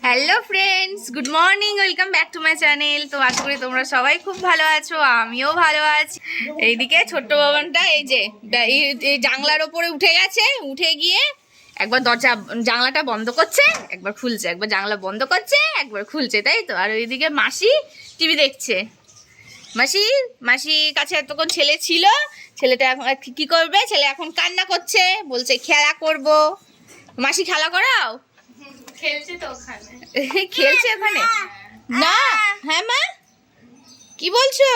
Hello friends, good morning, welcome back to my channel. তো আশা করি তোমরা সবাই খুব ভালো আছো, আমিও ভালো আছি। এইদিকে ছোট্ট বাবানটা এই যে এই জানলার ওপরে উঠে গেছে, উঠে গিয়ে একবার জানলাটা বন্ধ করছে, একবার খুলছে, একবার জানলা বন্ধ করছে, একবার খুলছে, তাই তো। আর ওইদিকে মাসি টিভি দেখছে। মাসির কাছে এতক্ষণ ছেলে ছিল, ছেলেটা এখন কি করবে? ছেলে এখন কান্না করছে, বলছে খেলা করব। মাসি খেলা করাও, খেলছে তো ওখানে। খেলছে ওখানে না? হ্যাঁ মা, কি বলছো?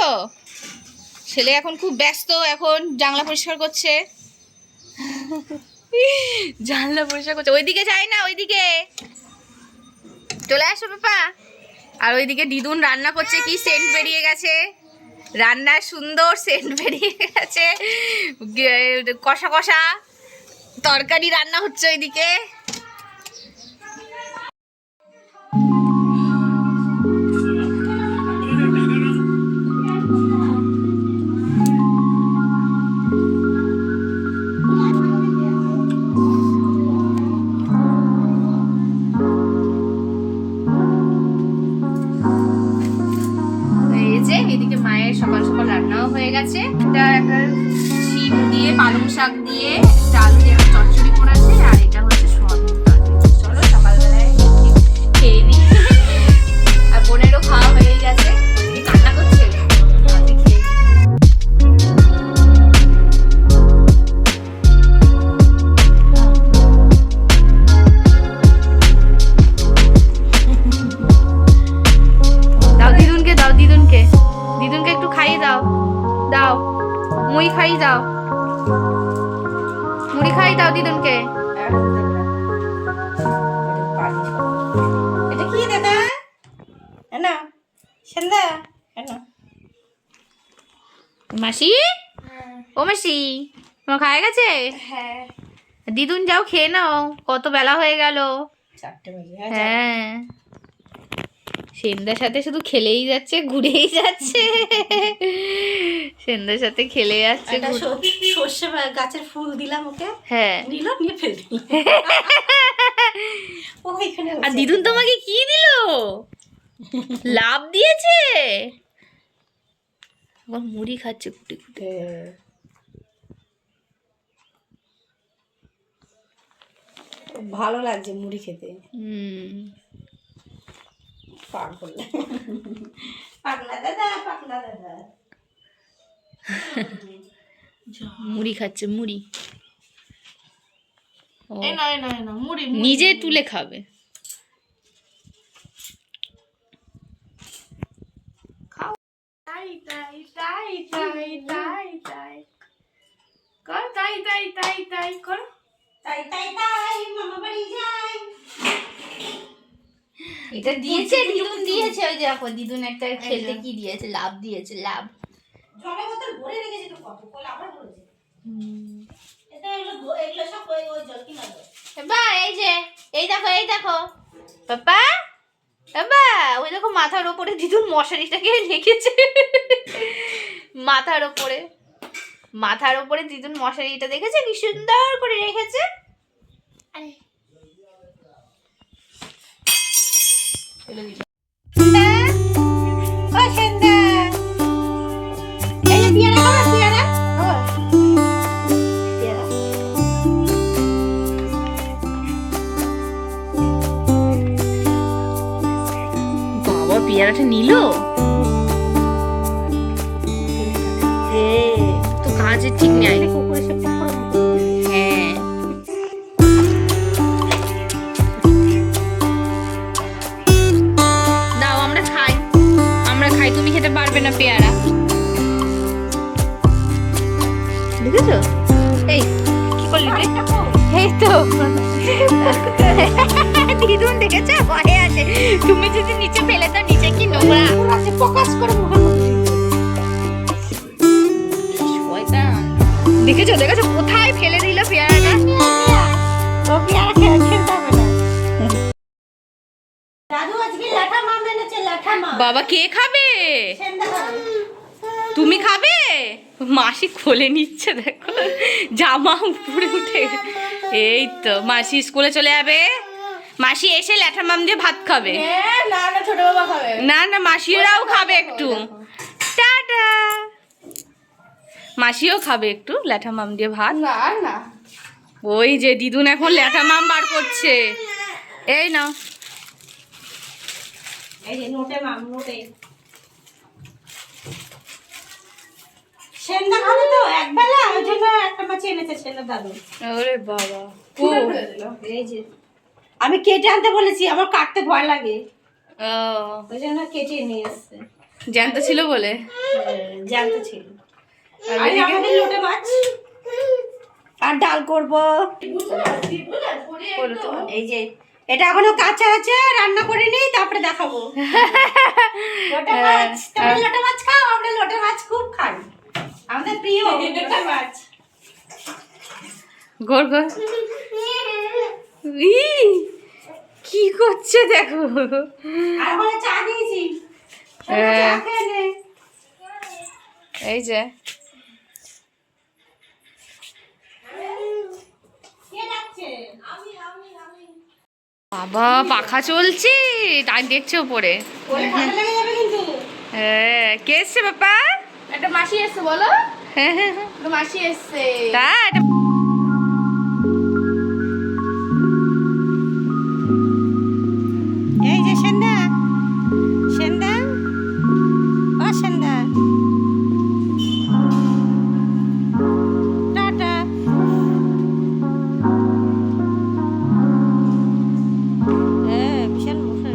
ছেলে এখন খুব ব্যস্ত, এখন জানলা পরিষ্কার করছে। জানলা পরিষ্কার করছে, ওইদিকে যায় না, ওইদিকে চলে আসো পাপা। আর ওইদিকে দিদুন রান্না করছে, কি সেন্ট বেরিয়ে গেছে, রান্নার সুন্দর সেন্ট বেরিয়ে গেছে। কষা কষা তরকারি রান্না হচ্ছে ওইদিকে। এদিকে মায়ের সকাল সকাল রান্নাও হয়ে গেছে। এটা একটা শিম দিয়ে পালং শাক দিয়ে একটা আলু দিয়ে একটা চচ্চড়ি করেছে, আর এটা হচ্ছে সোয়াবিন তরকারি। চলো সকালবেলায় খেয়ে নিই। আর বোনেরও খাওয়া হয়ে গেছে, কান্না করছে, আমি খেয়ে নিই। দাও দিদুনকে, দাও দিদুনকে, দিদুনকে একটু খাইয়ে দাও, দাও মুড়ি খাইয়ে দাও, মুড়ি খাইয়ে দাও দিদুনকে। এটা কি দাদা? না সন্ধ্যা না। মাসি, ও মাসি, তোমার খাওয়া গেছে? হ্যাঁ, দিদুন যাও খেয়ে নাও, কত বেলা হয়ে গেল। 4টে বাজে। হ্যাঁ, সেন্দার সাথে শুধু খেলেই যাচ্ছে, ঘুরেই যাচ্ছে। সেন্দার সাথে খেলে যাচ্ছে। সর্ষে গাছের ফুল দিলাম ওকে, হ্যাঁ, নিল, নিয়ে ফেল দিল। আর দিদুন তোমাকে কি দিল? লাভ দিয়েছে। আবার মুড়ি খাচ্ছে কুটে কুটে। ভালো লাগছে মুড়ি খেতে। পাগল, পাগলা দাদা, পাগলা দাদা। মুড়ি খাচ্ছে, মুড়ি। ও, এই না, মুড়ি নিজে তুলে খাবে। তাই তাই তাই তাই তাই তাই কর, তাই তাই তাই তাই কর, তাই তাই তাই মামা বাড়ি যাই। এটা দিয়েছে, দিদুন দিয়েছে। ওই দেখো দিদুন একটা খেলতে কি দিয়েছে, লাভ দিয়েছে, লাভ। জলের বোতল ভরে রেখেছে তো, কত কল আবার ভরেছে। এটা এগুলো সব ওই জল কিনা জল। বাবা এই যে, এই দেখো, এই দেখো পাপা, বাবা ওই দেখো মাথার ওপরে দিদুন মশারিটাকে রেখেছে। মাথার ওপরে, মাথার ওপরে দিদুন মশারিটা দেখেছে কি সুন্দর করে রেখেছে। বাবা পেয়ারাটা নিল, তো কাজের ঠিক নেই। হ্যাঁ, দাও আমরা খাই, আমরা খাই, তুমি খেতে পারবে না পেয়ারা। দেখেছো? এই কি করলি রে? এই তো দিদুন দেখেছো ভয়ে আছে, তুমি যদি নিচে ফেলে দাও, নিচে কি নোংরা আছে, ফোকাস করে শয়তান। দেখেছো, দেখেছো কোথায় ফেলে দিল পেয়ারাটা? ও পেয়ারা খেলতে হবে না। দাদু আজকে লাঠা মাম এনেছে, লাঠা মাম। বাবা কে খাবে? সেন্দা খাবে। তুমি খাবে? মাসি খুলে নিচ্ছে, দেখো জামা উপরে উঠে। এই তো মাসি স্কুলে চলে যাবে, মাসি এসে ল্যাঠা মাম দিয়ে ভাত খাবে। হ্যাঁ, না না ছোট বাবা খাবে। না না মাসিরাও খাবে একটু। টাটা। মাসিও খাবে একটু ল্যাঠা মাম দিয়ে ভাত। না না, ওই যে দিদুন এখন ল্যাঠা মাম বার করছে। এই নাও। এই যে নোটে মাম, নোটে সেন্দা খাবে তো একবেলা, ওই জন্য একটা মাছ এনেছে সেন্দা দাদু। ওরে বাবা। খুলে ফেলে দিল। এই যে আমি কেটে আনতে বলেছি, আমার কাটতে ভয় লাগে, ও ওই জন্য কেটে নিয়ে এসছে। জ্যান্ত ছিল বলে। জানতে ছিল। আর আর এদিকে- আমাদের লোটে মাছ আর ডাল করব। করো তো। এই যে এটা এখনো কাঁচা আছে, রান্না করিনি, তারপরে দেখাবো। লোটে মাছ, তোমরা লোটে মাছ খাও? আমরা লোটে মাছ খুব খাই, আমাদের প্রিয় লোটে মাছ। গোর গোর। ই, কি করছে দেখো। আর বলে চা দিয়েছি, হ্যাঁ। চা খেয়ে নে। এই যে কে ডাকছে? বাবা পাখা চলছে, তাই দেখছে ওপরে। ওরে ঠান্ডা লেগে যাবে কিন্তু। হ্যাঁ কে এসছে বাবা? একটা মাসি এসছে বলো, হ্যাঁ হ্যাঁ একটা মাসি এসছে। তা এটা- এই যে সেন্দা, সেন্দা, ও সেন্দা, টাটা। বিশাল মশা।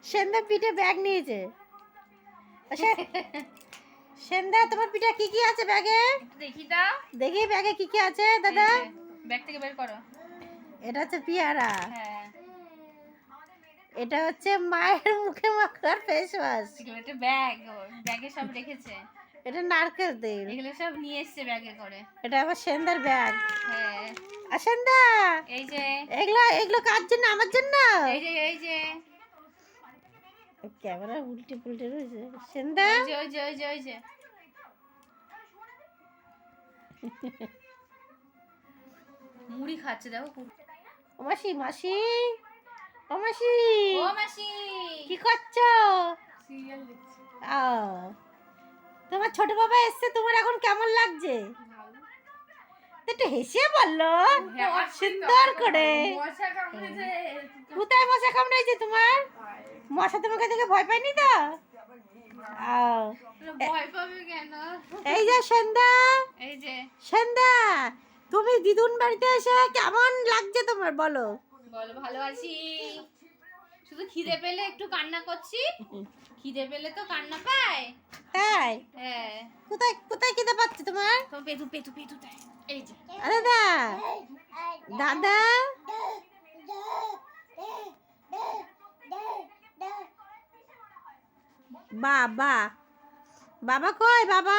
সেন্দা পিঠে ব্যাগ নিয়েছে। আচ্ছা, সেন্দা তোমার পিঠে কি কি আছে ব্যাগে? দেখি দাও। দেখি ব্যাগে কি কি আছে দাদা। ব্যাগ থেকে বের করো। এটা হচ্ছে পেয়ারা, হ্যাঁ এটা হচ্ছে মায়ের মুখে মাখার ফেস ওয়াশ, এগুলো একটা ব্যাগ, ব্যাগে সব রেখেছে। এটা নারকেল তেল, এগুলো সব নিয়ে এসছে ব্যাগে করে। এটা আবার সেন্দার ব্যাগ। হ্যাঁ আর সেন্দা এই যে এগুলো এগুলো কার জন্য? আমার জন্য। এই যে ক্যামেরা উল্টে পুল্টে রয়েছে। সেন্দা ওই যে মুড়ি খাচ্ছে দেখো। ও মাসি, মাসি, ও মাসি, ও মাসি কি করছো? সিরিয়াল দেখছি। ও, তোমার ছোট বাবা এসছে, তোমার এখন কেমন লাগছে? তো একটু হেসে বললো সুন্দর করে। মশা কামড়েছে। কোথায় মশা কামড়াইছে তোমার? মশা তোমাকে দেখে ভয় পায়নি তো? ও, ভয় পাবে কেন? এই যে সন্ধ্যা, এই যে সন্ধ্যা, তুমি দিদুন বাড়িতে এসে কেমন লাগছে তোমার বলো? বলো ভালো আছি। শুধু খিদে পেলে একটু কান্না করছি। খিদে পেলে তো কান্না পায়। তাই? হ্যাঁ কোথায় কোথায় খিদে পাচ্ছে তোমার? তো পেতু তাই। এই যে দাদা, দাদা, বাবা, বাবা কই বাবা?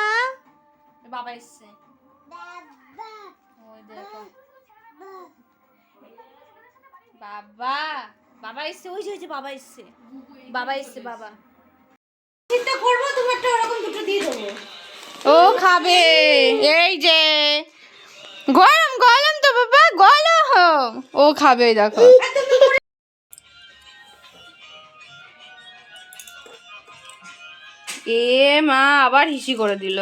বাবা এসছে। ওই দেখো বাবা, বাবা এসছে। ওই যে বাবা এসছে, বাবা এসছে বাবা। চিন্তা করবো তোমারটা ওরকম দুটো দিয়ে দেবো। ও খাবে। এই যে গরম গরম তো বাবা, গরম। ও খাবে দেখো। এ মা আবার হিসি করে দিল।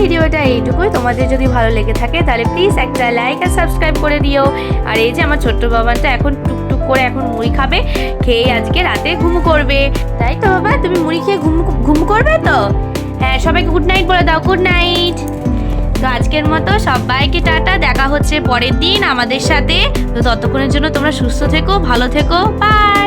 ভিডিওটা এইটুকুই। তোমাদের যদি ভালো লেগে থাকে তাহলে প্লিজ একটা লাইক আর সাবস্ক্রাইব করে দিও। আর এই যে আমার ছোট্ট বাবানটা এখন টুকটুক করে এখন মুড়ি খাবে, খেয়ে আজকে রাতে ঘুম করবে। তাই তো বাবা, তুমি মুড়ি খেয়ে ঘুম করবে তো? হ্যাঁ, সবাইকে গুড নাইট বলে দাও। Good night. তো আজকের মতো সবাইকে টাটা, দেখা হচ্ছে পরের দিন আমাদের সাথে। তো ততক্ষণের জন্য তোমরা সুস্থ থেকো, ভালো থেকো, বাই।